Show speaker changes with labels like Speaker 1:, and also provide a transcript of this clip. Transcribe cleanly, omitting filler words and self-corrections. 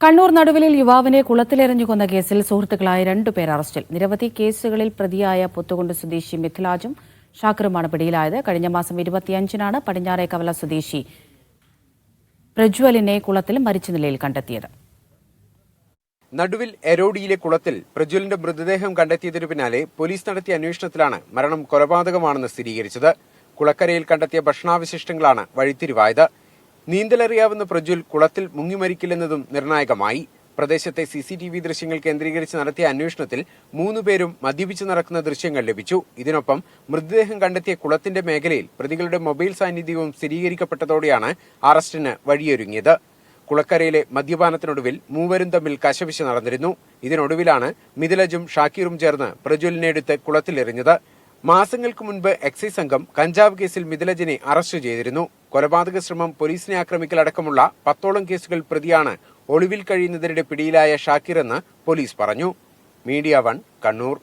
Speaker 1: കണ്ണൂർ നടുവിലിൽ യുവാവിനെ കുളത്തിലെറിഞ്ഞു കൊന്ന കേസിൽ സുഹൃത്തുക്കളായ 2 പേർ അറസ്റ്റിൽ. നിരവധി കേസുകളിൽ പ്രതിയായ പുത്തുകൊണ്ട് സ്വദേശി മിഥിലാജും ഷാക്കിറുമാണ് പിടിയിലായത്. കഴിഞ്ഞ മാസം 25-നാണ് പടിഞ്ഞാറേ കവല സ്വദേശി പ്രജ്വലിനെ കുളത്തിൽ മരിച്ച നിലയിൽ കണ്ടെത്തിയത്.
Speaker 2: നടുവിൽ എരോഡിയിലെ കുളത്തിൽ പ്രജ്വലിന്റെ മൃതദേഹം കണ്ടെത്തിയതിനു പിന്നാലെ പോലീസ് നടത്തിയ അന്വേഷണത്തിലാണ് മരണം കൊലപാതകമാണെന്ന് സ്ഥിരീകരിച്ചത്. കുളക്കരയിൽ കണ്ടെത്തിയ ഭക്ഷണാവശിഷ്ടങ്ങളാണ് വഴിത്തിരിവായത്. നീന്തലറിയാവുന്ന പ്രജ്വൽ കുളത്തിൽ മുങ്ങിമരിക്കില്ലെന്നതും നിർണായകമായി. പ്രദേശത്തെ CCTV ദൃശ്യങ്ങൾ കേന്ദ്രീകരിച്ച് നടത്തിയ അന്വേഷണത്തിൽ 3 പേരും മദ്യപിച്ച് നടക്കുന്ന ദൃശ്യങ്ങൾ ലഭിച്ചു. ഇതിനൊപ്പം മൃതദേഹം കണ്ടെത്തിയ കുളത്തിന്റെ മേഖലയിൽ പ്രതികളുടെ മൊബൈൽ സാന്നിധ്യവും സ്ഥിരീകരിക്കപ്പെട്ടതോടെയാണ് അറസ്റ്റിന് വഴിയൊരുങ്ങിയത്. കുളക്കരയിലെ മദ്യപാനത്തിനൊടുവിൽ മൂവരും തമ്മിൽ കശപിശ നടന്നിരുന്നു. ഇതിനൊടുവിലാണ് മിഥിലജും ഷാക്കിറും ചേർന്ന് പ്രജ്വലിനെ എടുത്ത് കുളത്തിലെറിഞ്ഞത്. മാസങ്ങൾക്ക് മുൻപ് എക്സൈസ് സംഘം കഞ്ചാവ് കേസിൽ മിഥിലജിനെ അറസ്റ്റ് ചെയ്തിരുന്നു. കൊലപാതക ശ്രമം, പോലീസിനെ ആക്രമിക്കൽ അടക്കമുള്ള 10ഓളം കേസുകൾ പ്രതിയാണ് ഒളിവിൽ കഴിയുന്നതിനിടെ പിടിയിലായ ഷാക്കിർ എന്ന് പോലീസ് പറഞ്ഞു. മീഡിയ 1 കണ്ണൂർ.